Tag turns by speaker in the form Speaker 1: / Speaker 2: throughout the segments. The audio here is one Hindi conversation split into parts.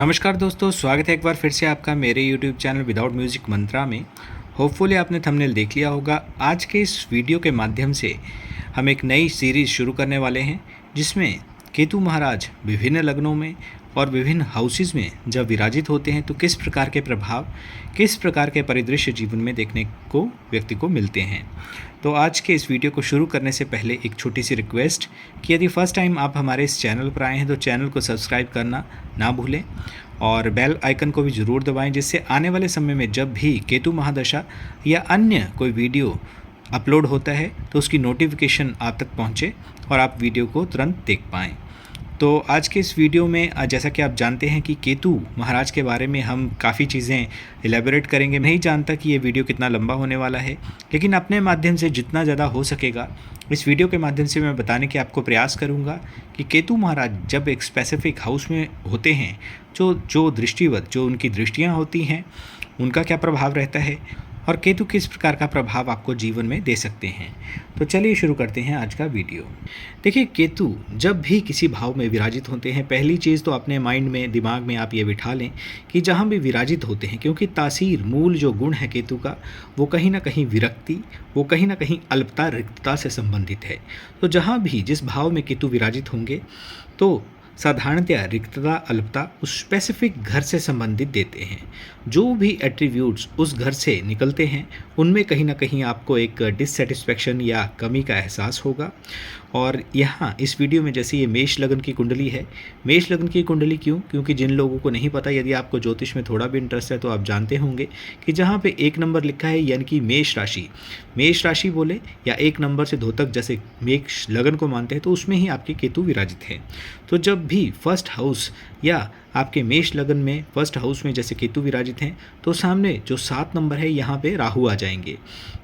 Speaker 1: नमस्कार दोस्तों, स्वागत है एक बार फिर से आपका मेरे YouTube चैनल विदाउट म्यूज़िक मंत्रा में। होपफुली आपने थंबनेल देख लिया होगा। आज के इस वीडियो के माध्यम से हम एक नई सीरीज़ शुरू करने वाले हैं, जिसमें केतु महाराज विभिन्न लग्नों में और विभिन्न हाउसेस में जब विराजित होते हैं तो किस प्रकार के प्रभाव, किस प्रकार के परिदृश्य जीवन में देखने को व्यक्ति को मिलते हैं। तो आज के इस वीडियो को शुरू करने से पहले एक छोटी सी रिक्वेस्ट कि यदि फर्स्ट टाइम आप हमारे इस चैनल पर आए हैं तो चैनल को सब्सक्राइब करना ना भूलें और बेल आइकन को भी ज़रूर दबाएं, जिससे आने वाले समय में जब भी केतु महादशा या अन्य कोई वीडियो अपलोड होता है तो उसकी नोटिफिकेशन आप तक पहुंचे और आप वीडियो को तुरंत देख पाएँ। तो आज के इस वीडियो में जैसा कि आप जानते हैं कि केतु महाराज के बारे में हम काफ़ी चीज़ें एलेबोरेट करेंगे। नहीं जानता कि ये वीडियो कितना लंबा होने वाला है, लेकिन अपने माध्यम से जितना ज़्यादा हो सकेगा इस वीडियो के माध्यम से मैं बताने के आपको प्रयास करूंगा कि केतु महाराज जब एक स्पेसिफिक हाउस में होते हैं, जो दृष्टिवत जो उनकी दृष्टियाँ होती हैं उनका क्या प्रभाव रहता है और केतु किस प्रकार का प्रभाव आपको जीवन में दे सकते हैं। तो चलिए शुरू करते हैं आज का वीडियो। देखिए, केतु जब भी किसी भाव में विराजित होते हैं, पहली चीज़ तो अपने माइंड में, दिमाग में आप ये बिठा लें कि जहाँ भी विराजित होते हैं, क्योंकि तासीर मूल जो गुण है केतु का, वो कहीं ना कहीं विरक्ति, वो कहीं ना कहीं अल्पता, रिक्तता से संबंधित है। तो जहाँ भी जिस भाव में केतु विराजित होंगे तो साधारणतया रिक्तता, अल्पता उस स्पेसिफिक घर से संबंधित देते हैं। जो भी एट्रीब्यूट्स उस घर से निकलते हैं उनमें कहीं ना कहीं आपको एक डिससेटिस्फैक्शन या कमी का एहसास होगा। और यहाँ इस वीडियो में जैसे ये मेष लग्न की कुंडली है, मेष लग्न की कुंडली क्यों? क्योंकि जिन लोगों को नहीं पता, यदि आपको ज्योतिष में थोड़ा भी इंटरेस्ट है तो आप जानते होंगे कि जहाँ पे 1 नंबर लिखा है यानी कि मेष राशि बोले या 1 नंबर से धोतक जैसे मेष लग्न को मानते हैं तो उसमें ही आपके केतु विराजित हैं। तो जब भी फर्स्ट हाउस या आपके मेष लग्न में फर्स्ट हाउस में जैसे केतु विराजित हैं तो सामने जो 7 नंबर है यहाँ पे राहु आ जाएंगे।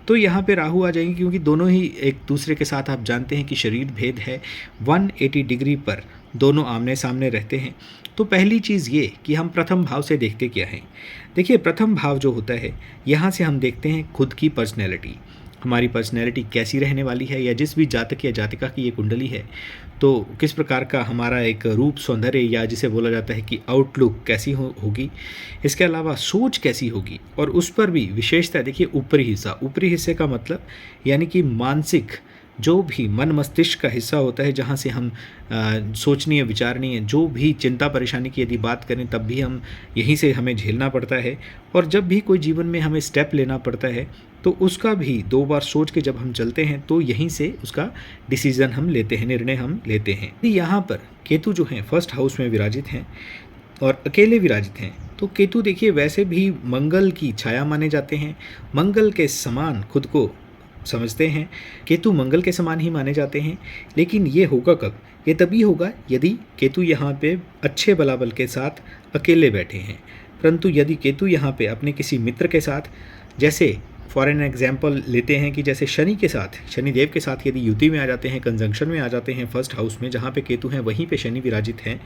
Speaker 1: तो यहाँ पे राहु आ जाएंगे क्योंकि दोनों ही एक दूसरे के साथ, आप जानते हैं कि शरीर भेद है, 180 डिग्री पर दोनों आमने सामने रहते हैं। तो पहली चीज़ ये कि हम प्रथम भाव से देखते क्या है। देखिए, प्रथम भाव जो होता है यहाँ से हम देखते हैं खुद की पर्सनैलिटी, हमारी पर्सनैलिटी कैसी रहने वाली है, या जिस भी जातक या जातिका की ये कुंडली है तो किस प्रकार का हमारा एक रूप, सौंदर्य या जिसे बोला जाता है कि आउटलुक कैसी होगी। इसके अलावा सोच कैसी होगी, और उस पर भी विशेषता देखिए ऊपरी हिस्से का मतलब यानी कि मानसिक जो भी मन मस्तिष्क का हिस्सा होता है, जहाँ से हम सोचनीय विचारणीय जो भी चिंता परेशानी की यदि बात करें तब भी हम यहीं से हमें झेलना पड़ता है। और जब भी कोई जीवन में हमें स्टेप लेना पड़ता है तो उसका भी 2 बार सोच के जब हम चलते हैं तो यहीं से उसका डिसीज़न हम लेते हैं, निर्णय हम लेते हैं। यहाँ पर केतु जो हैं फर्स्ट हाउस में विराजित हैं और अकेले विराजित हैं, तो केतु देखिए वैसे भी मंगल की छाया माने जाते हैं, मंगल के समान खुद को समझते हैं, केतु मंगल के समान ही माने जाते हैं। लेकिन ये होगा कब? ये तभी होगा यदि केतु यहाँ पे अच्छे बलाबल के साथ अकेले बैठे हैं। परंतु यदि केतु यहाँ पे अपने किसी मित्र के साथ, जैसे फॉर एन एग्जाम्पल लेते हैं कि जैसे शनिदेव के साथ यदि युति में आ जाते हैं, कंजंक्शन में आ जाते हैं फर्स्ट हाउस में, जहाँ पे केतु हैं वहीं पे शनि विराजित हैं,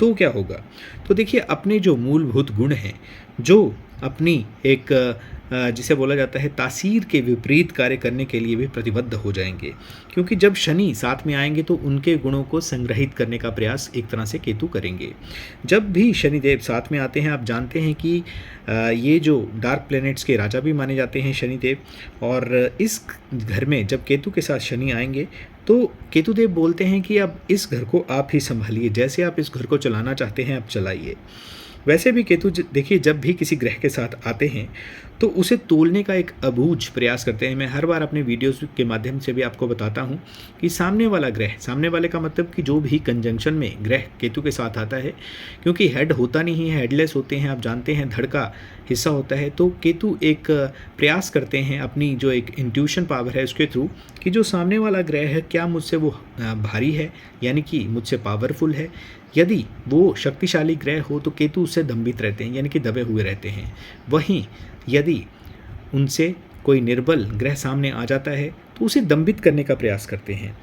Speaker 1: तो क्या होगा? तो देखिए, अपने जो मूलभूत गुण हैं, जो अपनी एक जिसे बोला जाता है तासीर के विपरीत कार्य करने के लिए भी प्रतिबद्ध हो जाएंगे, क्योंकि जब शनि साथ में आएंगे तो उनके गुणों को संग्रहित करने का प्रयास एक तरह से केतु करेंगे। जब भी शनिदेव साथ में आते हैं, आप जानते हैं कि ये जो डार्क प्लैनेट्स के राजा भी माने जाते हैं शनिदेव, और इस घर में जब केतु के साथ शनि आएंगे तो केतुदेव बोलते हैं कि अब इस घर को आप ही संभालिए, जैसे आप इस घर को चलाना चाहते हैं आप चलाइए। वैसे भी केतु देखिए जब भी किसी ग्रह के साथ आते हैं तो उसे तोलने का एक अबूझ प्रयास करते हैं। मैं हर बार अपने वीडियोस के माध्यम से भी आपको बताता हूं कि सामने वाला ग्रह, सामने वाले का मतलब कि जो भी कंजंक्शन में ग्रह केतु के साथ आता है, क्योंकि हेड होता नहीं है, हेडलेस होते हैं, आप जानते हैं, धड़ का हिस्सा होता है, तो केतु एक प्रयास करते हैं अपनी जो एक इंट्यूशन पावर है उसके थ्रू कि जो सामने वाला ग्रह है क्या मुझसे वो भारी है, यानी कि मुझसे पावरफुल है। यदि वो शक्तिशाली ग्रह हो तो केतु उससे दंभित रहते हैं, यानी कि दबे हुए रहते हैं। वहीं यदि उनसे कोई निर्बल ग्रह सामने आ जाता है तो उसे दंभित करने का प्रयास करते हैं।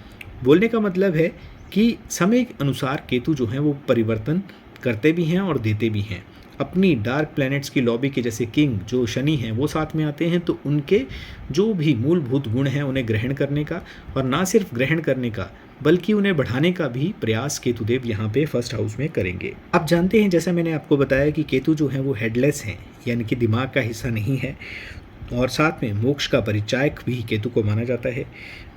Speaker 1: बोलने का मतलब है कि समय के अनुसार केतु जो हैं वो परिवर्तन करते भी हैं और देते भी हैं। अपनी डार्क प्लैनेट्स की लॉबी के जैसे किंग जो शनि हैं वो साथ में आते हैं, तो उनके जो भी मूलभूत गुण हैं उन्हें ग्रहण करने का, और ना सिर्फ ग्रहण करने का बल्कि उन्हें बढ़ाने का भी प्रयास केतुदेव यहाँ पे फर्स्ट हाउस में करेंगे। आप जानते हैं, जैसा मैंने आपको बताया कि केतु जो है वो हेडलेस हैं, यानी कि दिमाग का हिस्सा नहीं है, और साथ में मोक्ष का परिचायक भी केतु को माना जाता है।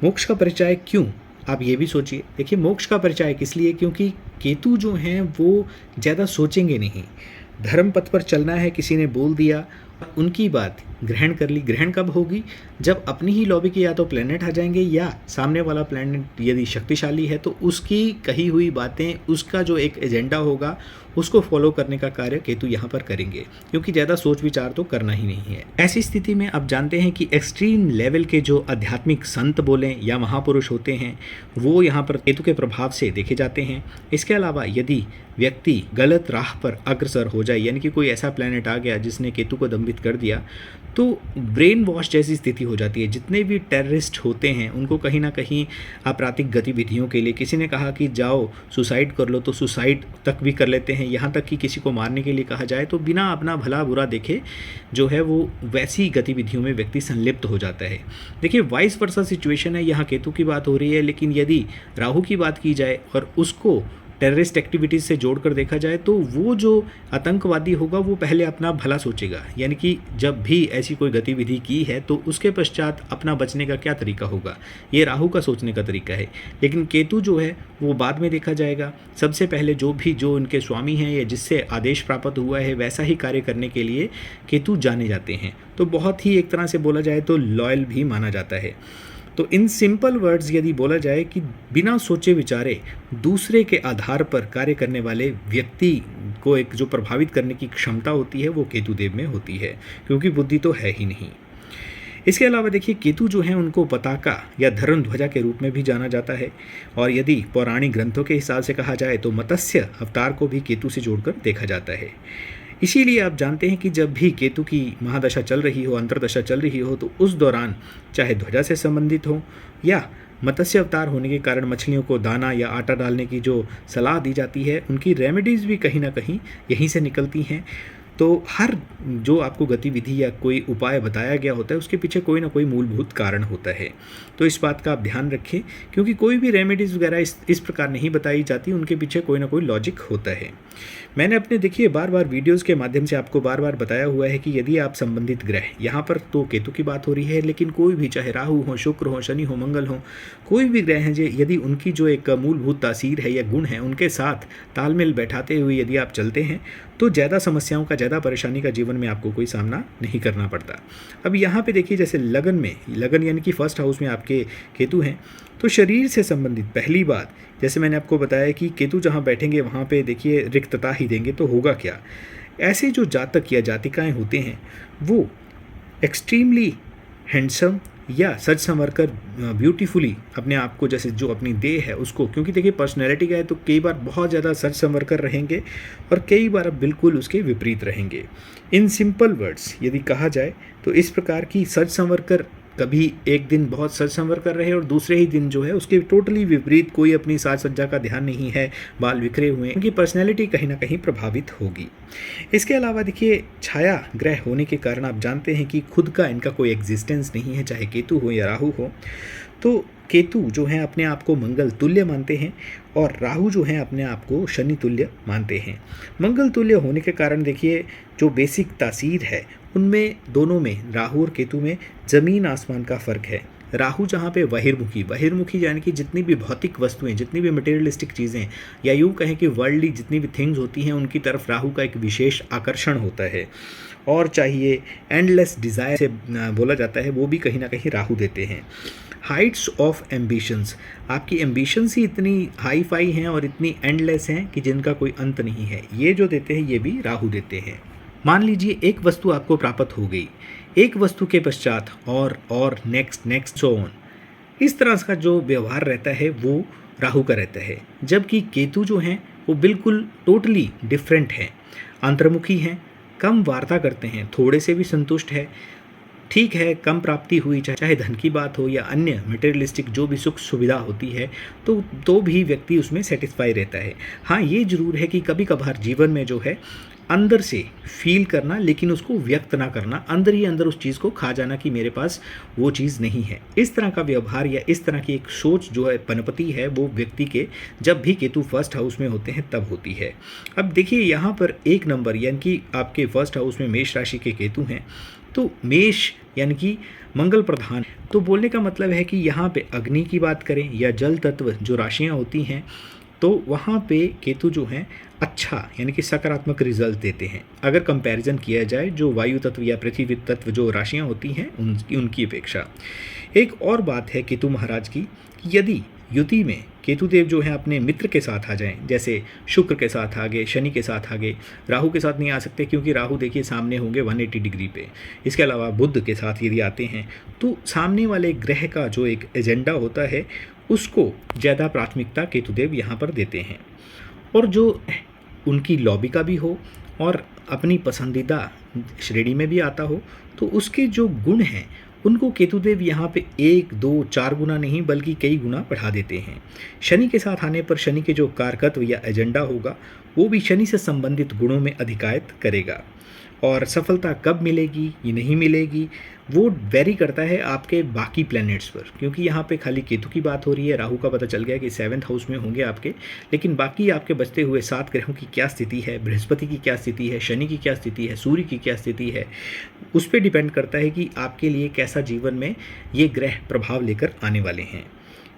Speaker 1: मोक्ष का परिचायक क्यों, आप ये भी सोचिए। देखिए, मोक्ष का परिचायक इसलिए क्योंकि केतु जो हैं वो ज़्यादा सोचेंगे नहीं। धर्म पथ पर चलना है, किसी ने बोल दिया, उनकी बात ग्रहण कर ली। ग्रहण कब होगी, जब अपनी ही लॉबी के या तो प्लेनेट आ जाएंगे या सामने वाला प्लेनेट यदि शक्तिशाली है तो उसकी कही हुई बातें, उसका जो एक एजेंडा होगा उसको फॉलो करने का कार्य केतु यहाँ पर करेंगे, क्योंकि ज़्यादा सोच विचार तो करना ही नहीं है। ऐसी स्थिति में आप जानते हैं कि एक्सट्रीम लेवल के जो आध्यात्मिक संत बोलें या महापुरुष होते हैं वो यहाँ पर केतु के प्रभाव से देखे जाते हैं। इसके अलावा यदि व्यक्ति गलत राह पर अग्रसर हो जाए, यानी कि कोई ऐसा प्लैनेट आ गया जिसने केतु को दंबित कर दिया, तो ब्रेन वॉश जैसी स्थिति हो जाती है। जितने भी टेररिस्ट होते हैं उनको कहीं ना कहीं आपराधिक गतिविधियों के लिए, किसी ने कहा कि जाओ सुसाइड कर लो तो सुसाइड तक भी कर लेते हैं। यहाँ तक कि किसी को मारने के लिए कहा जाए तो बिना अपना भला बुरा देखे जो है वो वैसी गतिविधियों में व्यक्ति संलिप्त हो जाता है। देखिए, वाइस वर्सा सिचुएशन है, यहाँ केतु की बात हो रही है, लेकिन यदि राहु की बात की जाए और उसको टेररिस्ट एक्टिविटीज़ से जोड़कर देखा जाए तो वो जो आतंकवादी होगा वो पहले अपना भला सोचेगा, यानी कि जब भी ऐसी कोई गतिविधि की है तो उसके पश्चात अपना बचने का क्या तरीका होगा, ये राहु का सोचने का तरीका है। लेकिन केतु जो है वो बाद में देखा जाएगा। सबसे पहले जो उनके स्वामी हैं या जिससे आदेश प्राप्त हुआ है वैसा ही कार्य करने के लिए केतु जाने जाते हैं। तो बहुत ही एक तरह से बोला जाए तो लॉयल भी माना जाता है। तो इन सिंपल वर्ड्स यदि बोला जाए कि बिना सोचे विचारे दूसरे के आधार पर कार्य करने वाले व्यक्ति को एक जो प्रभावित करने की क्षमता होती है वो केतुदेव में होती है, क्योंकि बुद्धि तो है ही नहीं। इसके अलावा देखिए, केतु जो है उनको पताका या धर्म ध्वजा के रूप में भी जाना जाता है, और यदि पौराणिक ग्रंथों के हिसाब से कहा जाए तो मत्स्य अवतार को भी केतु से जोड़कर देखा जाता है। इसीलिए आप जानते हैं कि जब भी केतु की महादशा चल रही हो, अंतर्दशा चल रही हो, तो उस दौरान चाहे ध्वजा से संबंधित हो या मत्स्य अवतार होने के कारण मछलियों को दाना या आटा डालने की जो सलाह दी जाती है, उनकी रेमेडीज़ भी कहीं ना कहीं यहीं से निकलती हैं। तो हर जो आपको गतिविधि या कोई उपाय बताया गया होता है उसके पीछे कोई ना कोई मूलभूत कारण होता है। तो इस बात का आप ध्यान रखें, क्योंकि कोई भी रेमेडीज़ वगैरह इस प्रकार नहीं बताई जाती, उनके पीछे कोई ना कोई लॉजिक होता है। मैंने अपने देखिए बार बार वीडियोज़ के माध्यम से आपको बार बार बताया हुआ है कि यदि आप संबंधित ग्रह, यहाँ पर तो केतु की बात हो रही है, लेकिन कोई भी चाहे राहु हो, शुक्र हो, शनि हो, मंगल हो, कोई भी ग्रह हैं यदि उनकी जो एक मूलभूत तासीर है या गुण है उनके साथ तालमेल बैठाते हुए यदि आप चलते हैं तो ज़्यादा समस्याओं का, ज़्यादा परेशानी का जीवन में आपको कोई सामना नहीं करना पड़ता। अब यहाँ पे देखिए, जैसे लगन यानी कि फर्स्ट हाउस में आपके केतु हैं, तो शरीर से संबंधित पहली बात, जैसे मैंने आपको बताया कि केतु जहाँ बैठेंगे वहाँ पे देखिए रिक्तता ही देंगे, तो होगा क्या। ऐसे जो जातक या जातिकाएँ होते हैं वो एक्सट्रीमली हैंडसम या सच संवर कर ब्यूटीफुली अपने आप को, जैसे जो अपनी देह है उसको, क्योंकि देखिए पर्सनैलिटी का है तो कई बार बहुत ज़्यादा सच संवर कर रहेंगे और कई बार अब बिल्कुल उसके विपरीत रहेंगे। इन सिंपल वर्ड्स यदि कहा जाए तो इस प्रकार की सच संवर कर, कभी एक दिन बहुत सच संवर कर रहे और दूसरे ही दिन जो है उसके टोटली विपरीत, कोई अपनी साज सज्जा का ध्यान नहीं है, बाल बिखरे हुए हैं, उनकी पर्सनैलिटी कहीं ना कहीं प्रभावित होगी। इसके अलावा देखिए, छाया ग्रह होने के कारण आप जानते हैं कि खुद का इनका कोई एग्जिस्टेंस नहीं है, चाहे केतु हो या राहु हो। तो केतु जो हैं अपने आप को मंगल तुल्य मानते हैं और राहु जो हैं अपने आप को शनि तुल्य मानते हैं। मंगल तुल्य होने के कारण देखिए जो बेसिक तासीर है उनमें, दोनों में, राहु और केतु में ज़मीन आसमान का फ़र्क है। राहु जहाँ पे बहिर्मुखी यानी कि जितनी भी भौतिक वस्तुएं, जितनी भी मटेरियलिस्टिक चीज़ें, या यूँ कहें कि वर्ल्डली जितनी भी थिंग्स होती हैं, उनकी तरफ राहु का एक विशेष आकर्षण होता है। और चाहिए एंडलेस डिज़ायर से बोला जाता है, वो भी कहीं ना कहीं राहु देते हैं। हाइट्स ऑफ एम्बिशंस, आपकी एम्बिशंस ही इतनी हाई फाई हैं और इतनी एंडलेस हैं कि जिनका कोई अंत नहीं है, ये जो देते हैं ये भी राहु देते हैं। मान लीजिए एक वस्तु आपको प्राप्त हो गई, एक वस्तु के पश्चात और नेक्स्ट सो ऑन, इस तरह का जो व्यवहार रहता है वो राहु का रहता है। जबकि केतु जो हैं वो बिल्कुल टोटली डिफरेंट हैं, अंतर्मुखी हैं, कम वार्ता करते हैं, थोड़े से भी संतुष्ट है, ठीक है, कम प्राप्ति हुई, चाहे धन की बात हो या अन्य मटेरियलिस्टिक जो भी सुख सुविधा होती है, तो भी व्यक्ति उसमें सेटिस्फाई रहता है। हाँ, ये ज़रूर है कि कभी कभार जीवन में जो है अंदर से फील करना, लेकिन उसको व्यक्त ना करना, अंदर ही अंदर उस चीज़ को खा जाना कि मेरे पास वो चीज़ नहीं है। इस तरह का व्यवहार या इस तरह की एक सोच जो है पनपती है, वो व्यक्ति के जब भी केतु फर्स्ट हाउस में होते हैं तब होती है। अब देखिए यहाँ पर 1 नंबर यानी कि आपके फर्स्ट हाउस में मेष राशि के केतु हैं, तो मेष यानी कि मंगल प्रधान, तो बोलने का मतलब है कि यहाँ पे अग्नि की बात करें या जल तत्व जो राशियाँ होती हैं, तो वहाँ पे केतु जो हैं अच्छा यानी कि सकारात्मक रिजल्ट देते हैं अगर कंपैरिजन किया जाए जो वायु तत्व या पृथ्वी तत्व जो राशियाँ होती हैं उनकी अपेक्षा। एक और बात है केतु महाराज की, यदि युति में केतु देव जो हैं अपने मित्र के साथ आ जाएं, जैसे शुक्र के साथ आ गए, शनि के साथ आ गए, राहु के साथ नहीं आ सकते क्योंकि राहु देखिए सामने होंगे 180 डिग्री पे। इसके अलावा बुध के साथ यदि आते हैं तो सामने वाले ग्रह का जो एक एजेंडा होता है उसको ज़्यादा प्राथमिकता केतुदेव यहाँ पर देते हैं। और जो उनकी लॉबी का भी हो और अपनी पसंदीदा श्रेणी में भी आता हो, तो उसके जो गुण हैं उनको केतुदेव यहाँ पे 1, 2, 4 गुना नहीं बल्कि कई गुना बढ़ा देते हैं। शनि के साथ आने पर शनि के जो कारकत्व या एजेंडा होगा वो भी शनि से संबंधित गुणों में अधिकायत करेगा। और सफलता कब मिलेगी ये नहीं मिलेगी वो वेरी करता है आपके बाकी प्लैनेट्स पर, क्योंकि यहाँ पे खाली केतु की बात हो रही है। राहु का पता चल गया कि 7th हाउस में होंगे आपके, लेकिन बाकी आपके बचते हुए 7 ग्रहों की क्या स्थिति है, बृहस्पति की क्या स्थिति है, शनि की क्या स्थिति है, सूर्य की क्या स्थिति है, उस पर डिपेंड करता है कि आपके लिए कैसा जीवन में ये ग्रह प्रभाव लेकर आने वाले हैं।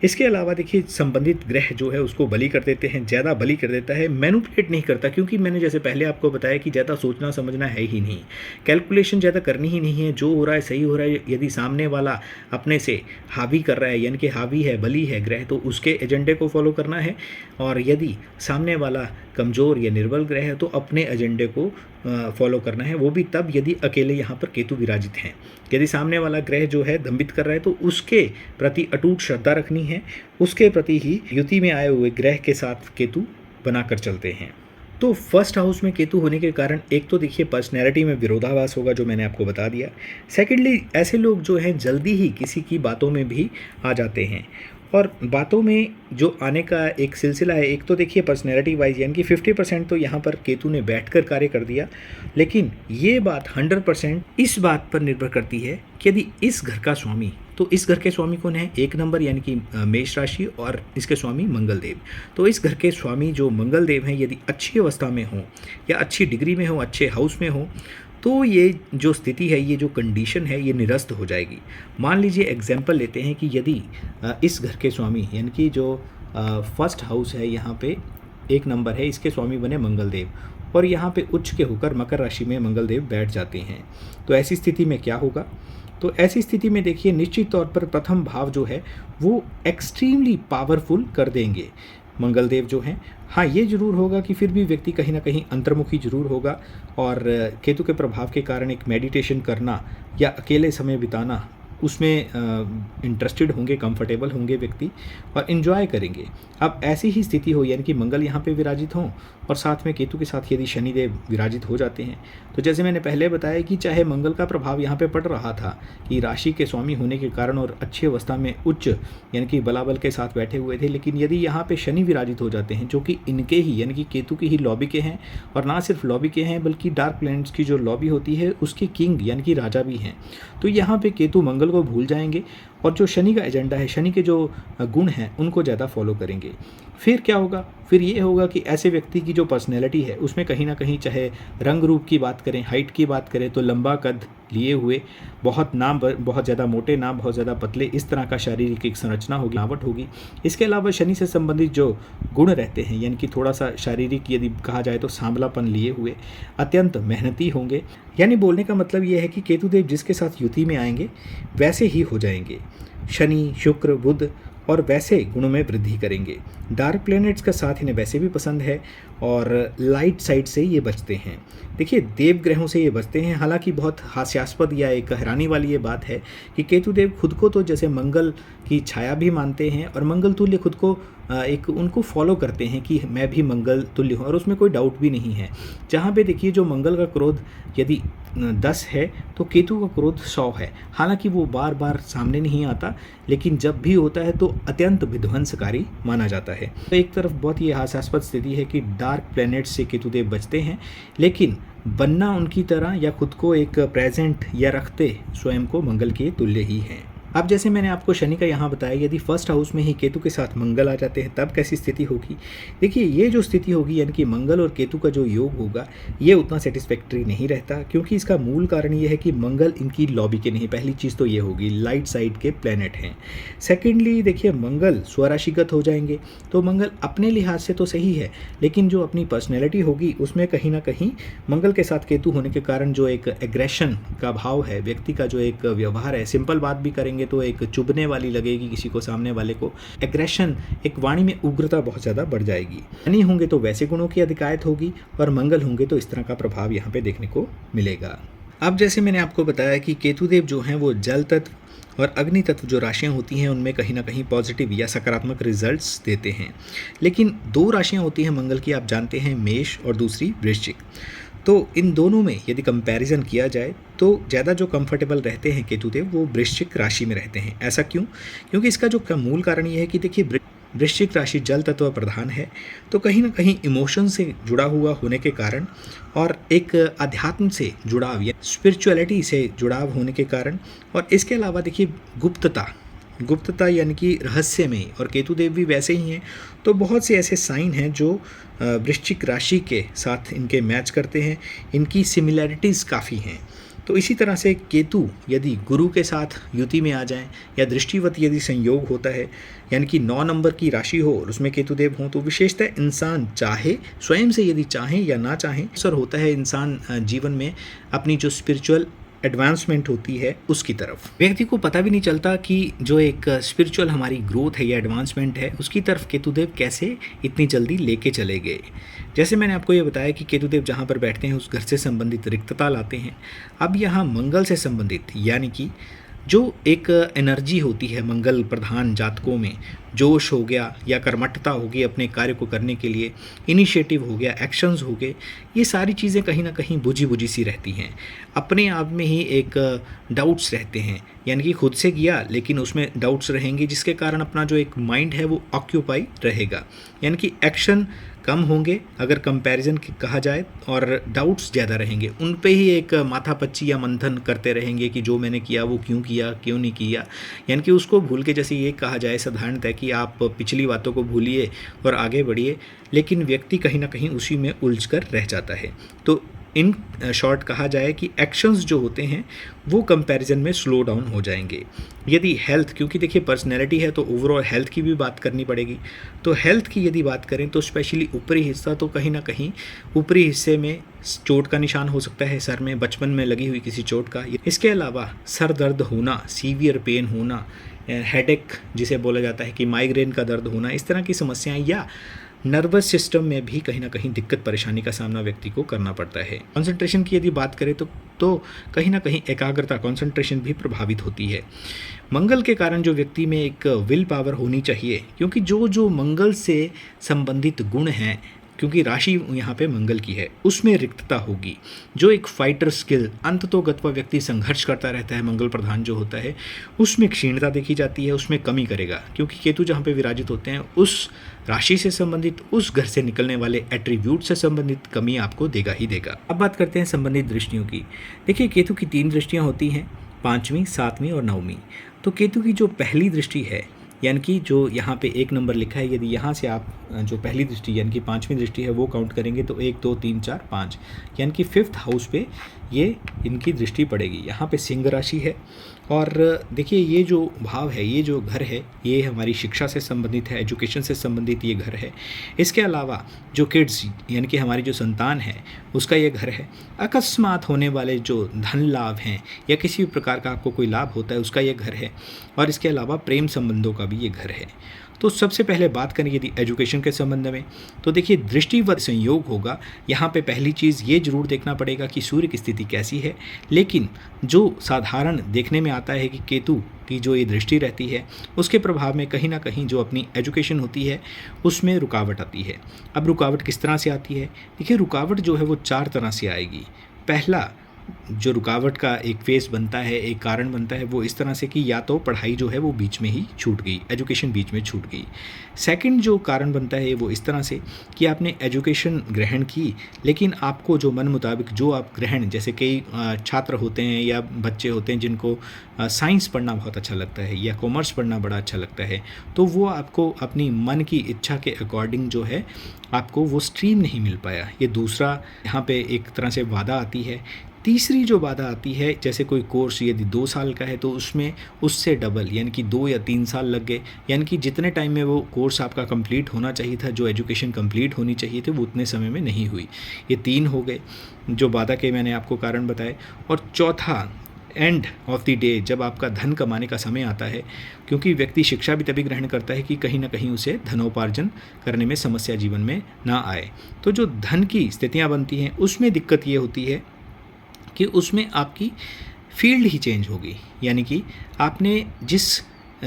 Speaker 1: इसके अलावा देखिए संबंधित ग्रह जो है उसको बली कर देते हैं, ज़्यादा बली कर देता है, मैनिपुलेट नहीं करता, क्योंकि मैंने जैसे पहले आपको बताया कि ज़्यादा सोचना समझना है ही नहीं, कैलकुलेशन ज़्यादा करनी ही नहीं है, जो हो रहा है सही हो रहा है। यदि सामने वाला अपने से हावी कर रहा है यानी कि हावी है, बली है ग्रह, तो उसके एजेंडे को फॉलो करना है, और यदि सामने वाला कमज़ोर या निर्बल ग्रह है तो अपने एजेंडे को फॉलो करना है, वो भी तब यदि अकेले यहाँ पर केतु विराजित हैं। यदि सामने वाला ग्रह जो है दंभित कर रहा है तो उसके प्रति अटूट श्रद्धा रखनी है, उसके प्रति ही युति में आए हुए ग्रह के साथ केतु बनाकर चलते हैं। तो फर्स्ट हाउस में केतु होने के कारण एक तो देखिए पर्सनैलिटी में विरोधाभास होगा जो मैंने आपको बता दिया। सेकेंडली ऐसे लोग जो हैं जल्दी ही किसी की बातों में भी आ जाते हैं, और बातों में जो आने का एक सिलसिला है, एक तो देखिए पर्सनैलिटी वाइज यानी कि 50% तो यहाँ पर केतु ने बैठकर कार्य कर दिया, लेकिन ये बात 100% इस बात पर निर्भर करती है कि यदि इस घर का स्वामी, तो इस घर के स्वामी कौन है, 1 नंबर यानी कि मेष राशि, और इसके स्वामी मंगल देव। तो इस घर के स्वामी जो मंगल देव हैं यदि अच्छी अवस्था में हो या अच्छी डिग्री में हो, अच्छे हाउस में हो, तो ये जो स्थिति है, ये जो कंडीशन है, ये निरस्त हो जाएगी। मान लीजिए एग्जाम्पल लेते हैं कि यदि इस घर के स्वामी यानी कि जो फर्स्ट हाउस है यहाँ पे 1 नंबर है, इसके स्वामी बने मंगल देव, और यहाँ पे उच्च के होकर मकर राशि में मंगल देव बैठ जाते हैं, तो ऐसी स्थिति में क्या होगा? तो ऐसी स्थिति में देखिए निश्चित तौर पर प्रथम भाव जो है वो एक्सट्रीमली पावरफुल कर देंगे मंगल देव जो हैं। हाँ, ये जरूर होगा कि फिर भी व्यक्ति कहीं ना कहीं अंतर्मुखी जरूर होगा, और केतु के प्रभाव के कारण एक मेडिटेशन करना या अकेले समय बिताना उसमें इंटरेस्टेड होंगे, कंफर्टेबल होंगे व्यक्ति और इन्जॉय करेंगे। अब ऐसी ही स्थिति हो यानी कि मंगल यहाँ पे विराजित हों और साथ में केतु के साथ यदि शनिदेव विराजित हो जाते हैं, तो जैसे मैंने पहले बताया कि चाहे मंगल का प्रभाव यहाँ पे पड़ रहा था कि राशि के स्वामी होने के कारण और अच्छी अवस्था में उच्च यानी कि बलाबल के साथ बैठे हुए थे, लेकिन यदि यहाँ पे शनि विराजित हो जाते हैं जो कि इनके ही यानी कि केतु की ही लॉबी के हैं, और ना सिर्फ लॉबी के हैं बल्कि डार्क प्लैनेट्स की जो लॉबी होती है उसकी किंग यानी कि राजा भी हैं, तो यहाँ पे केतु मंगल को भूल जाएंगे और जो शनि का एजेंडा है, शनि के जो गुण हैं उनको ज़्यादा फॉलो करेंगे। फिर क्या होगा? फिर ये होगा कि ऐसे व्यक्ति की जो पर्सनैलिटी है उसमें कहीं ना कहीं, चाहे रंग रूप की बात करें, हाइट की बात करें, तो लंबा कद लिए हुए, बहुत ज़्यादा मोटे ना बहुत ज़्यादा पतले, इस तरह का शारीरिक एक संरचना होगी, बनावट होगी। इसके अलावा शनि से संबंधित जो गुण रहते हैं यानी कि थोड़ा सा शारीरिक यदि कहा जाए तो सांवलापन लिए हुए, अत्यंत मेहनती होंगे। यानी बोलने का मतलब ये है कि केतुदेव जिसके साथ युति में आएंगे वैसे ही हो जाएंगे, शनि, शुक्र, बुध, और वैसे गुणों में वृद्धि करेंगे। डार्क प्लैनेट्स का साथ इन्हें वैसे भी पसंद है और लाइट साइड से ये बचते हैं। देखिए देव ग्रहों से ये बचते हैं। हालांकि बहुत हास्यास्पद या एक हैरानी वाली ये बात है कि केतुदेव खुद को तो जैसे मंगल की छाया भी मानते हैं और मंगल तुल्य खुद को एक उनको फॉलो करते हैं कि मैं भी मंगल तुल्य हूँ, और उसमें कोई डाउट भी नहीं है। जहाँ पे देखिए जो मंगल का क्रोध यदि 10 है तो केतु का क्रोध 100 है। हालांकि वो बार बार सामने नहीं आता, लेकिन जब भी होता है तो अत्यंत विध्वंसकारी माना जाता है। तो एक तरफ बहुत ही हास्यास्पद स्थिति है कि डार्क प्लैनेट से केतुदेव बचते हैं, लेकिन बनना उनकी तरह या खुद को एक प्रेजेंट या रखते स्वयं को मंगल के तुल्य ही हैं। अब जैसे मैंने आपको शनि का यहाँ बताया, यदि फर्स्ट हाउस में ही केतु के साथ मंगल आ जाते हैं तब कैसी स्थिति होगी। देखिए, ये जो स्थिति होगी यानी कि मंगल और केतु का जो योग होगा, ये उतना सेटिस्फैक्ट्री नहीं रहता, क्योंकि इसका मूल कारण ये है कि मंगल इनकी लॉबी के नहीं। पहली चीज़ तो ये होगी, लाइट साइड के प्लैनेट हैं। सेकेंडली देखिए, मंगल स्वराशिगत हो जाएंगे, तो मंगल अपने लिहाज से तो सही है, लेकिन जो अपनी पर्सनैलिटी होगी उसमें कहीं ना कहीं मंगल के साथ केतु होने के कारण जो एक एग्रेशन का भाव है, व्यक्ति का जो एक व्यवहार है, सिंपल बात भी करेंगे तो एक चुभने वाली लगेगी किसी को, सामने वाले को एग्रेशन, एक वाणी में उग्रता बहुत ज़्यादा बढ़ जाएगी। शनि होंगे तो वैसे गुणों की अधिकायत होगी, और मंगल होंगे तो इस तरह का प्रभाव यहाँ पे देखने को मिलेगा। अब जैसे मैंने आपको बताया कि केतुदेव जो हैं वो जल तत्व और अग्नि तत्व जो राशियाँ होती हैं उनमें कहीं ना कहीं पॉजिटिव या सकारात्मक रिजल्ट्स देते हैं। लेकिन 2 राशियाँ होती हैं मंगल की, आप जानते हैं, मेष और दूसरी वृश्चिक। तो इन दोनों में यदि कंपैरिजन किया जाए तो ज़्यादा जो कंफर्टेबल रहते हैं केतुदेव वो वृश्चिक राशि में रहते हैं। ऐसा क्यों? क्योंकि इसका जो मूल कारण ये है कि देखिए, वृश्चिक राशि जल तत्व प्रधान है, तो कहीं ना कहीं इमोशन से जुड़ा हुआ होने के कारण और एक अध्यात्म से जुड़ाव या स्पिरिचुअलिटी से जुड़ाव होने के कारण, और इसके अलावा देखिए गुप्तता यानी कि रहस्यमय, और केतुदेव भी वैसे ही हैं। तो बहुत से ऐसे साइन हैं जो वृश्चिक राशि के साथ इनके मैच करते हैं, इनकी सिमिलैरिटीज़ काफ़ी हैं। तो इसी तरह से केतु यदि गुरु के साथ युति में आ जाएं या दृष्टिवत यदि संयोग होता है, यानी कि 9 नंबर की राशि हो और उसमें केतुदेव हों, तो विशेषतः इंसान चाहे स्वयं से यदि चाहें या ना चाहें, असर होता है इंसान जीवन में अपनी जो स्पिरिचुअल एडवांसमेंट होती है उसकी तरफ। व्यक्ति को पता भी नहीं चलता कि जो एक स्पिरिचुअल हमारी ग्रोथ है या एडवांसमेंट है, उसकी तरफ केतुदेव कैसे इतनी जल्दी लेके चले गए। जैसे मैंने आपको ये बताया कि केतुदेव जहाँ पर बैठते हैं उस घर से संबंधित रिक्तता लाते हैं। अब यहाँ मंगल से संबंधित, यानी कि जो एक एनर्जी होती है मंगल प्रधान जातकों में, जोश हो गया या कर्मठता होगी अपने कार्य को करने के लिए, इनिशिएटिव हो गया, एक्शंस हो गए, ये सारी चीज़ें कहीं ना कहीं बुझी बुझी सी रहती हैं। अपने आप में ही एक डाउट्स रहते हैं, यानी कि खुद से किया लेकिन उसमें डाउट्स रहेंगे, जिसके कारण अपना जो एक माइंड है वो ऑक्यूपाई रहेगा, यानी कि एक्शन कम होंगे अगर कंपैरिजन कहा जाए, और डाउट्स ज़्यादा रहेंगे। उन पे ही एक माथापच्ची या मंथन करते रहेंगे कि जो मैंने किया वो क्यों किया, क्यों नहीं किया, यानी कि उसको भूल के, जैसे ये कहा जाए साधारणतः कि आप पिछली बातों को भूलिए और आगे बढ़िए, लेकिन व्यक्ति कहीं ना कहीं उसी में उलझ कर रह जाता है। तो इन शॉर्ट कहा जाए कि एक्शंस जो होते हैं वो कंपैरिजन में स्लो डाउन हो जाएंगे। यदि हेल्थ, क्योंकि देखिए पर्सनैलिटी है तो ओवरऑल हेल्थ की भी बात करनी पड़ेगी, तो हेल्थ की यदि बात करें तो स्पेशली ऊपरी हिस्सा, तो कहीं ना कहीं ऊपरी हिस्से में चोट का निशान हो सकता है, सर में बचपन में लगी हुई किसी चोट का। इसके अलावा सर दर्द होना, सीवियर पेन होना, हेडेक जिसे बोला जाता है कि माइग्रेन का दर्द होना, इस तरह की समस्याएं, या नर्वस सिस्टम में भी कहीं ना कहीं दिक्कत परेशानी का सामना व्यक्ति को करना पड़ता है। कंसंट्रेशन की यदि बात करें तो कहीं ना कहीं एकाग्रता, कंसंट्रेशन भी प्रभावित होती है। मंगल के कारण जो व्यक्ति में एक विल पावर होनी चाहिए, क्योंकि जो मंगल से संबंधित गुण हैं, क्योंकि राशि यहाँ पे मंगल की है, उसमें रिक्तता होगी। जो एक फाइटर स्किल, अंततोगत्वा व्यक्ति संघर्ष करता रहता है, मंगल प्रधान जो होता है, उसमें क्षीणता देखी जाती है, उसमें कमी करेगा, क्योंकि केतु जहाँ पे विराजित होते हैं उस राशि से संबंधित, उस घर से निकलने वाले एट्रीब्यूट से संबंधित कमी आपको देगा ही देगा। अब बात करते हैं संबंधित दृष्टियों की। देखिए, केतु की 3 दृष्टियाँ होती हैं, 5वीं, 7वीं और 9वीं। तो केतु की जो पहली दृष्टि है, यानी कि जो यहाँ पे 1 नंबर लिखा है, यदि यहाँ से आप जो पहली दृष्टि यानी कि 5वीं दृष्टि है वो काउंट करेंगे तो 1 2 3 4 5, यानी कि 5th हाउस पे ये इनकी दृष्टि पड़ेगी। यहाँ पे सिंह राशि है, और देखिए ये जो भाव है, ये जो घर है, ये हमारी शिक्षा से संबंधित है, एजुकेशन से संबंधित ये घर है। इसके अलावा जो किड्स यानी कि हमारी जो संतान है उसका ये घर है। अकस्मात होने वाले जो धन लाभ हैं या किसी भी प्रकार का आपको कोई लाभ होता है उसका ये घर है, और इसके अलावा प्रेम संबंधों का भी ये घर है। तो सबसे पहले बात करें यदि एजुकेशन के संबंध में, तो देखिए दृष्टिवत संयोग होगा। यहाँ पे पहली चीज़ ये जरूर देखना पड़ेगा कि सूर्य की स्थिति कैसी है, लेकिन जो साधारण देखने में आता है कि केतु की जो ये दृष्टि रहती है उसके प्रभाव में कहीं ना कहीं जो अपनी एजुकेशन होती है उसमें रुकावट आती है। अब रुकावट किस तरह से आती है? देखिए, रुकावट जो है वो 4 तरह से आएगी। पहला, जो रुकावट का एक फेस बनता है, एक कारण बनता है, वो इस तरह से कि या तो पढ़ाई जो है वो बीच में ही छूट गई, एजुकेशन बीच में छूट गई। सेकंड जो कारण बनता है वो इस तरह से कि आपने एजुकेशन ग्रहण की, लेकिन आपको जो मन मुताबिक जो आप ग्रहण, जैसे कई छात्र होते हैं या बच्चे होते हैं जिनको साइंस पढ़ना बहुत अच्छा लगता है या कॉमर्स पढ़ना बड़ा अच्छा लगता है, तो वो आपको अपनी मन की इच्छा के अकॉर्डिंग जो है आपको वो स्ट्रीम नहीं मिल पाया। ये दूसरा यहाँ पे एक तरह से बाधा आती है। तीसरी जो बाधा आती है, जैसे कोई कोर्स यदि 2 साल का है तो उसमें उससे डबल यानी कि 2 या 3 साल लग गए, यानी कि जितने टाइम में वो कोर्स आपका कंप्लीट होना चाहिए था, जो एजुकेशन कंप्लीट होनी चाहिए थी, वो उतने समय में नहीं हुई। ये 3 हो गए जो बाधा के मैंने आपको कारण बताए। और चौथा, एंड ऑफ द डे, जब आपका धन कमाने का समय आता है, क्योंकि व्यक्ति शिक्षा भी तभी ग्रहण करता है कि कहीं ना कहीं उसे धनोपार्जन करने में समस्या जीवन में ना आए। तो जो धन की स्थितियाँ बनती हैं उसमें दिक्कत ये होती है कि उसमें आपकी फील्ड ही चेंज होगी, यानी कि आपने जिस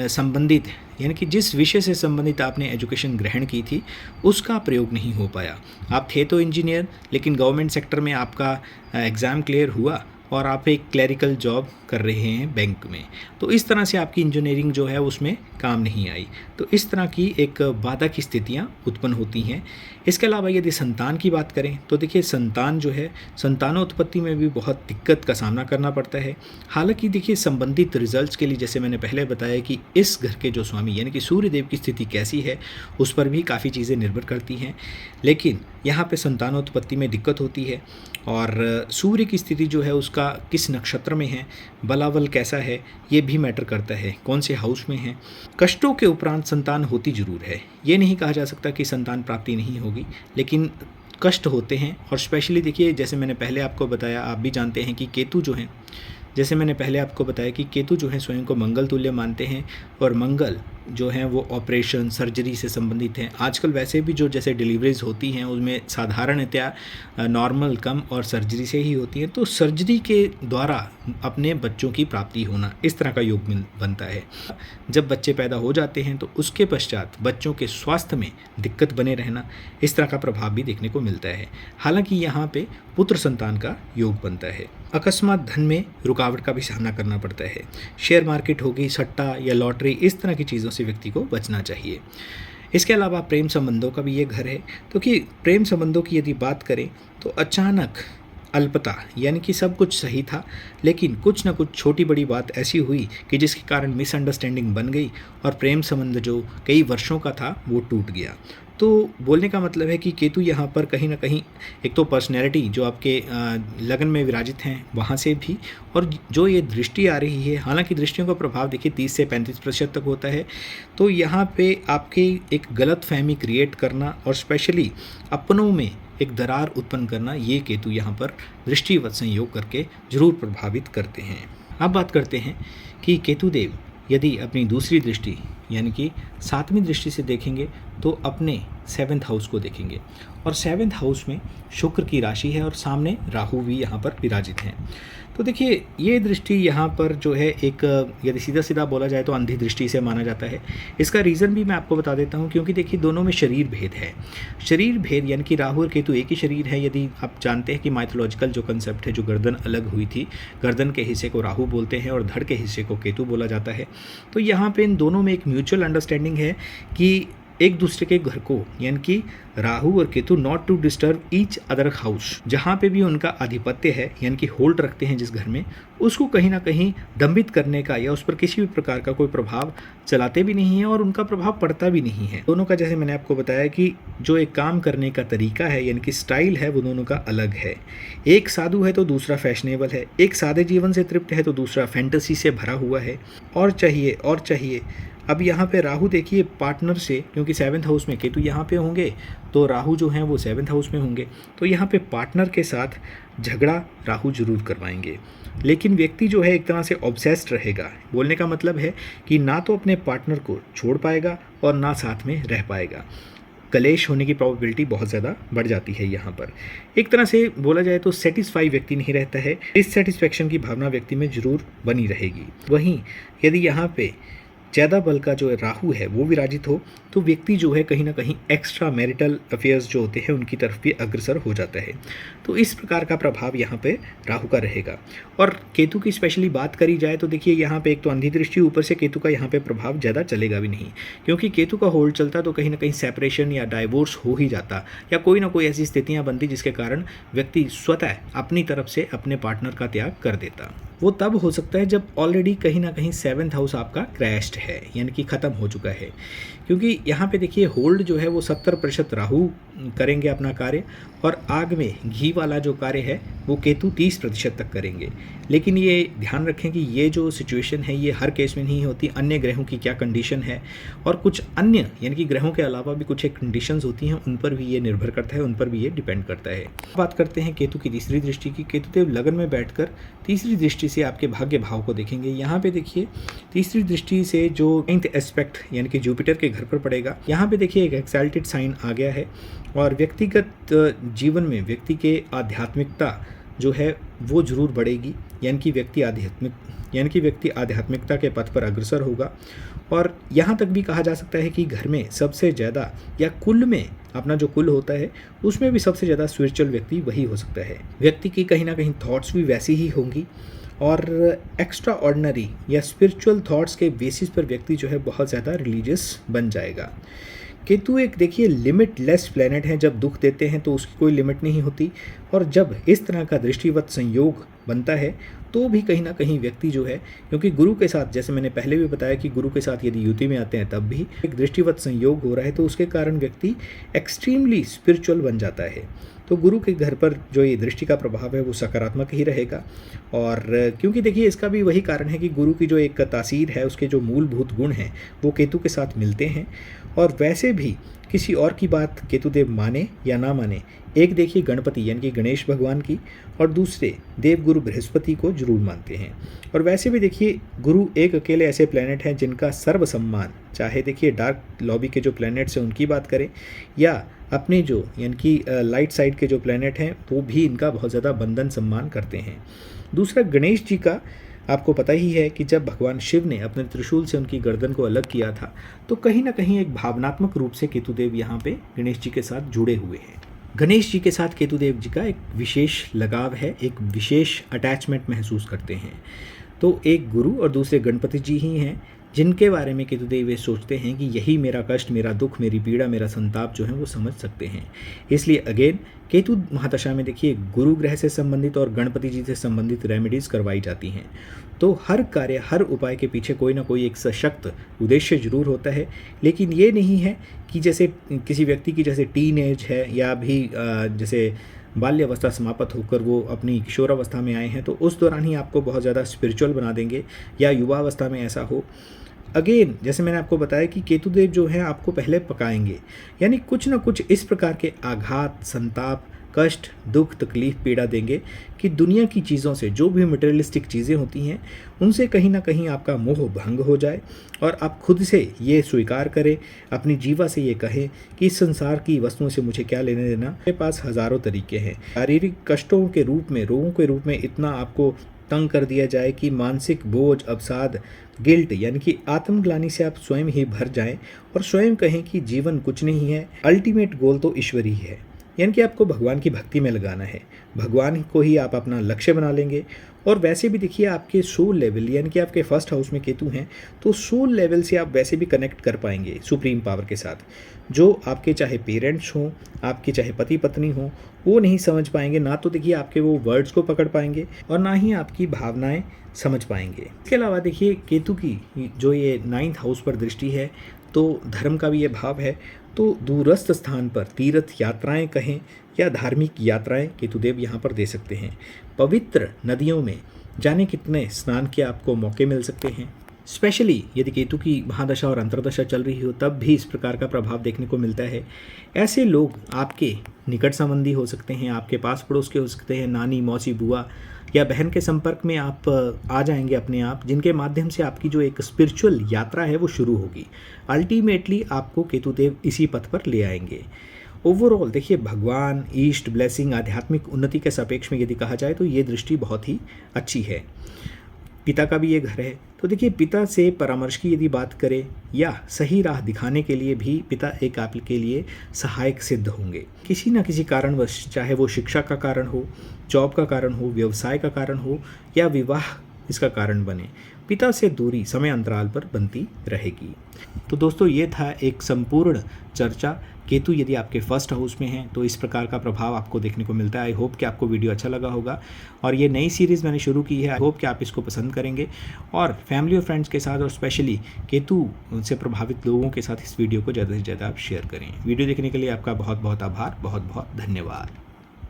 Speaker 1: संबंधित यानी कि जिस विषय से संबंधित आपने एजुकेशन ग्रहण की थी उसका प्रयोग नहीं हो पाया। आप थे तो इंजीनियर, लेकिन गवर्नमेंट सेक्टर में आपका एग्ज़ाम क्लियर हुआ और आप एक क्लरिकल जॉब कर रहे हैं बैंक में, तो इस तरह से आपकी इंजीनियरिंग जो है उसमें काम नहीं आई। तो इस तरह की एक बाधा की स्थितियाँ उत्पन्न होती हैं। इसके अलावा यदि संतान की बात करें तो देखिए, संतान जो है, संतानोत्पत्ति में भी बहुत दिक्कत का सामना करना पड़ता है। हालांकि देखिए, संबंधित रिजल्ट्स के लिए जैसे मैंने पहले बताया कि इस घर के जो स्वामी यानी कि सूर्यदेव की स्थिति कैसी है उस पर भी काफ़ी चीज़ें निर्भर करती हैं, लेकिन यहाँ पे संतानोत्पत्ति में दिक्कत होती है। और सूर्य की स्थिति जो है उसका किस नक्षत्र में है, बलाबल कैसा है, ये भी मैटर करता है, कौन से हाउस में है। कष्टों के उपरांत संतान होती ज़रूर है, ये नहीं कहा जा सकता कि संतान प्राप्ति नहीं होगी, लेकिन कष्ट होते हैं। और स्पेशली देखिए, जैसे मैंने पहले आपको बताया, आप भी जानते हैं कि केतु जो हैं, जैसे मैंने पहले आपको बताया कि केतु जो है स्वयं को मंगल तुल्य मानते हैं, और मंगल जो हैं वो ऑपरेशन सर्जरी से संबंधित हैं। आजकल वैसे भी जो जैसे डिलीवरीज होती हैं उसमें साधारणतया नॉर्मल कम और सर्जरी से ही होती हैं, तो सर्जरी के द्वारा अपने बच्चों की प्राप्ति होना, इस तरह का योग बनता है। जब बच्चे पैदा हो जाते हैं तो उसके पश्चात बच्चों के स्वास्थ्य में दिक्कत बने रहना, इस तरह का प्रभाव भी देखने को मिलता है। हालांकि यहाँ पे पुत्र संतान का योग बनता है। अकस्मात धन में रुकावट का भी सामना करना पड़ता है। शेयर मार्केट होगी, सट्टा या लॉटरी, इस तरह की चीज़ों से व्यक्ति को बचना चाहिए। इसके अलावा प्रेम संबंधों का भी ये घर है, तो कि प्रेम संबंधों की यदि बात करें तो अचानक अल्पता, यानी कि सब कुछ सही था लेकिन कुछ ना कुछ छोटी बड़ी बात ऐसी हुई कि जिसके कारण मिसअंडरस्टैंडिंग बन गई और प्रेम संबंध जो कई वर्षों का था वो टूट गया। तो बोलने का मतलब है कि केतु यहाँ पर कहीं ना कहीं एक तो पर्सनैलिटी जो आपके लगन में विराजित हैं वहाँ से भी, और जो ये दृष्टि आ रही है, हालांकि दृष्टियों का प्रभाव देखिए 30 से 35% तक होता है, तो यहाँ पे आपके एक गलत फहमी क्रिएट करना और स्पेशली अपनों में एक दरार उत्पन्न करना, ये केतु यहाँ पर दृष्टिवत संयोग करके जरूर प्रभावित करते हैं। अब बात करते हैं कि केतुदेव यदि अपनी दूसरी दृष्टि यानी कि 7वीं दृष्टि से देखेंगे तो अपने 7th हाउस को देखेंगे, और 7th हाउस में शुक्र की राशि है और सामने राहु भी यहाँ पर विराजित हैं। तो देखिए, ये दृष्टि यहाँ पर जो है एक, यदि सीधा सीधा बोला जाए तो अंधी दृष्टि से माना जाता है। इसका रीज़न भी मैं आपको बता देता हूँ, क्योंकि देखिए दोनों में शरीर भेद है। शरीर भेद यानी कि राहु और केतु एक ही शरीर है। यदि आप जानते हैं कि माइथोलॉजिकल जो कंसेप्ट है, जो गर्दन अलग हुई थी, गर्दन के हिस्से को राहु बोलते हैं और धड़ के हिस्से को केतु बोला जाता है। तो यहाँ पे इन दोनों में एक म्यूचुअल अंडरस्टैंडिंग है कि एक दूसरे के घर को, यानी कि राहु और Ketu not to disturb each other house, जहाँ पे भी उनका आधिपत्य है यानी कि होल्ड रखते हैं जिस घर में, उसको कहीं ना कहीं दंबित करने का या उस पर किसी भी प्रकार का कोई प्रभाव चलाते भी नहीं है और उनका प्रभाव पड़ता भी नहीं है। दोनों का, जैसे मैंने आपको बताया कि जो एक काम करने का तरीका है यानी कि स्टाइल है, वो दोनों का अलग है। एक साधु है तो दूसरा फैशनेबल है, एक सादे जीवन से तृप्त है तो दूसरा फैंटेसी से भरा हुआ है, और चाहिए और चाहिए। अब यहाँ पे राहु देखिए पार्टनर से, क्योंकि 7th हाउस में केतु यहाँ पे होंगे तो राहु जो हैं वो 7th हाउस में होंगे, तो यहाँ पे पार्टनर के साथ झगड़ा राहु जरूर करवाएंगे। लेकिन व्यक्ति जो है एक तरह से ऑब्सेस्ड रहेगा। बोलने का मतलब है कि ना तो अपने पार्टनर को छोड़ पाएगा और ना साथ में रह पाएगा। कलेश होने की प्रोबेबिलिटी बहुत ज़्यादा बढ़ जाती है। यहाँ पर एक तरह से बोला जाए तो सेटिस्फाई व्यक्ति नहीं रहता है, डिससेटिस्फैक्शन की भावना व्यक्ति में जरूर बनी रहेगी। वहीं यदि यहाँ पे ज़्यादा बल का जो राहु है वो विराजित हो तो व्यक्ति जो है कहीं ना कहीं एक्स्ट्रा मैरिटल अफेयर्स जो होते हैं उनकी तरफ भी अग्रसर हो जाता है। तो इस प्रकार का प्रभाव यहाँ पे राहु का रहेगा। और केतु की स्पेशली बात करी जाए तो देखिए यहाँ पे एक तो अंधी दृष्टि, ऊपर से केतु का यहाँ पे प्रभाव ज़्यादा चलेगा भी नहीं, क्योंकि केतु का होल्ड चलता तो कहीं ना कहीं सेपरेशन या डाइवोर्स हो ही जाता, या कोई ना कोई ऐसी स्थितियाँ बनती जिसके कारण व्यक्ति स्वतः अपनी तरफ से अपने पार्टनर का त्याग कर देता। वो तब हो सकता है जब ऑलरेडी कहीं ना कहीं 7th हाउस आपका क्रैश्ड है, यानी कि ख़त्म हो चुका है। क्योंकि यहाँ पे देखिए होल्ड जो है वो 70% राहु करेंगे अपना कार्य, और आग में घी वाला जो कार्य है वो केतु 30% तक करेंगे। लेकिन ये ध्यान रखें कि ये जो सिचुएशन है ये हर केस में नहीं होती, अन्य ग्रहों की क्या कंडीशन है और कुछ अन्य यानी कि ग्रहों के अलावा भी कुछ एक कंडीशंस होती हैं, उन पर भी ये निर्भर करता है, उन पर भी ये डिपेंड करता है। बात करते हैं केतु की तीसरी दृष्टि की। केतुदेव लगन में बैठकर तीसरी दृष्टि से आपके भाग्य भाव को देखेंगे। यहाँ पे देखिए तीसरी दृष्टि से जो 9th एस्पेक्ट यानी कि जुपिटर के घर पर पड़ेगा, यहाँ पे देखिए एक एक्साल्टेड साइन आ गया है, और व्यक्तिगत जीवन में व्यक्ति के आध्यात्मिकता जो है वो जरूर बढ़ेगी, यानी कि व्यक्ति आध्यात्मिकता के पथ पर अग्रसर होगा। और यहाँ तक भी कहा जा सकता है कि घर में सबसे ज़्यादा या कुल में अपना जो कुल होता है उसमें भी सबसे ज़्यादा स्पिरिचुअल व्यक्ति वही हो सकता है। व्यक्ति की कहीं ना कहीं थॉट्स भी वैसी ही होंगी, और एक्स्ट्रा ऑर्डिनरी या स्पिरिचुअल थॉट्स के बेसिस पर व्यक्ति जो है बहुत ज़्यादा रिलीजियस बन जाएगा। केतु एक देखिए लिमिटलेस प्लेनेट है, जब दुख देते हैं तो उसकी कोई लिमिट नहीं होती, और जब इस तरह का दृष्टिवत संयोग बनता है तो भी कहीं ना कहीं व्यक्ति जो है, क्योंकि गुरु के साथ, जैसे मैंने पहले भी बताया कि गुरु के साथ यदि युति में आते हैं तब भी एक दृष्टिवत संयोग हो रहा है, तो उसके कारण व्यक्ति एक्सट्रीमली स्पिरिचुअल बन जाता है। तो गुरु के घर पर जो ये दृष्टि का प्रभाव है वो सकारात्मक ही रहेगा। और क्योंकि देखिए इसका भी वही कारण है कि गुरु की जो एक तासीर है, उसके जो मूलभूत गुण हैं वो केतु के साथ मिलते हैं। और वैसे भी किसी और की बात केतुदेव माने या ना माने, एक देखिए गणपति यानी कि गणेश भगवान की, और दूसरे देवगुरु बृहस्पति को जरूर मानते हैं। और वैसे भी देखिए गुरु एक अकेले ऐसे प्लैनेट हैं जिनका सर्व सम्मान, चाहे देखिए डार्क लॉबी के जो प्लैनेट्स हैं उनकी बात करें, या अपने जो यानी कि लाइट साइड के जो प्लैनेट हैं वो भी इनका बहुत ज़्यादा बंधन सम्मान करते हैं। दूसरा गणेश जी का आपको पता ही है कि जब भगवान शिव ने अपने त्रिशूल से उनकी गर्दन को अलग किया था, तो कहीं ना कहीं एक भावनात्मक रूप से केतुदेव यहाँ पे गणेश जी के साथ जुड़े हुए हैं। गणेश जी के साथ केतुदेव जी का एक विशेष लगाव है, एक विशेष अटैचमेंट महसूस करते हैं। तो एक गुरु और दूसरे गणपति जी ही हैं जिनके बारे में केतुदेव ये सोचते हैं कि यही मेरा कष्ट, मेरा दुख, मेरी पीड़ा, मेरा संताप जो है वो समझ सकते हैं। इसलिए अगेन केतु महादशा में देखिए गुरु ग्रह से संबंधित और गणपति जी से संबंधित रेमेडीज़ करवाई जाती हैं। तो हर कार्य, हर उपाय के पीछे कोई ना कोई एक सशक्त उद्देश्य जरूर होता है, लेकिन ये नहीं है कि जैसे किसी व्यक्ति की जैसे टीन एज है या अभी जैसे बाल्यावस्था समाप्त होकर वो अपनी किशोरावस्था में आए हैं तो उस दौरान ही आपको बहुत ज़्यादा स्पिरिचुअल बना देंगे, या युवावस्था में ऐसा हो। अगेन जैसे मैंने आपको बताया कि केतुदेव जो हैं आपको पहले पकाएंगे, यानी कुछ ना कुछ इस प्रकार के आघात, संताप, कष्ट, दुख, तकलीफ, पीड़ा देंगे कि दुनिया की चीज़ों से, जो भी मटेरियलिस्टिक चीज़ें होती हैं उनसे कहीं ना कहीं आपका मोह भंग हो जाए, और आप खुद से ये स्वीकार करें, अपनी जीवा से ये कहें कि इस संसार की वस्तुओं से मुझे क्या लेने देना। मेरे पास हज़ारों तरीके हैं। शारीरिक कष्टों के रूप में, रोगों के रूप में इतना आपको तंग कर दिया जाए कि मानसिक बोझ, अवसाद, गिल्ट यानी कि आत्मग्लानि से आप स्वयं ही भर जाएं और स्वयं कहें कि जीवन कुछ नहीं है, अल्टीमेट गोल तो ईश्वर ही है। यानी कि आपको भगवान की भक्ति में लगाना है, भगवान को ही आप अपना लक्ष्य बना लेंगे। और वैसे भी देखिए आपके सोल लेवल यानी कि आपके फर्स्ट हाउस में केतु हैं, तो सोल लेवल से आप वैसे भी कनेक्ट कर पाएंगे सुप्रीम पावर के साथ। जो आपके चाहे पेरेंट्स हों, आपके चाहे पति पत्नी हों, वो नहीं समझ पाएंगे, ना तो देखिए आपके वो वर्ड्स को पकड़ पाएंगे और ना ही आपकी भावनाएं समझ पाएंगे। इसके अलावा देखिए केतु की जो ये 9th हाउस पर दृष्टि है, तो धर्म का भी ये भाव है। तो दूरस्थ स्थान पर तीर्थ यात्राएं कहें या धार्मिक यात्राएं केतुदेव यहाँ पर दे सकते हैं। पवित्र नदियों में जाने कितने स्नान के आपको मौके मिल सकते हैं। स्पेशली यदि केतु की महादशा और अंतर्दशा चल रही हो तब भी इस प्रकार का प्रभाव देखने को मिलता है। ऐसे लोग आपके निकट संबंधी हो सकते हैं, आपके पास पड़ोस के हो सकते हैं, नानी, मौसी, बुआ या बहन के संपर्क में आप आ जाएंगे अपने आप, जिनके माध्यम से आपकी जो एक स्पिरिचुअल यात्रा है वो शुरू होगी। अल्टीमेटली आपको केतुदेव इसी पथ पर ले आएंगे। ओवरऑल देखिए भगवान, ईस्ट, ब्लेसिंग, आध्यात्मिक उन्नति के सापेक्ष में यदि कहा जाए तो ये दृष्टि बहुत ही अच्छी है। पिता का भी ये घर है। तो देखिए, पिता से परामर्श की यदि बात करें या सही राह दिखाने के लिए भी पिता एक आपके लिए सहायक सिद्ध होंगे। किसी न किसी कारणवश, चाहे वो शिक्षा का कारण हो, जॉब का कारण हो, व्यवसाय का कारण हो या विवाह इसका कारण बने, पिता से दूरी समय अंतराल पर बनती रहेगी। तो दोस्तों, ये था एक संपूर्ण चर्चा। केतु यदि आपके फर्स्ट हाउस में है तो इस प्रकार का प्रभाव आपको देखने को मिलता है। आई होप कि आपको वीडियो अच्छा लगा होगा और ये नई सीरीज़ मैंने शुरू की है। आई होप कि आप इसको पसंद करेंगे और फैमिली और फ्रेंड्स के साथ और स्पेशली केतु से प्रभावित लोगों के साथ इस वीडियो को ज़्यादा से ज़्यादा आप शेयर करें। वीडियो देखने के लिए आपका बहुत बहुत आभार, बहुत बहुत धन्यवाद।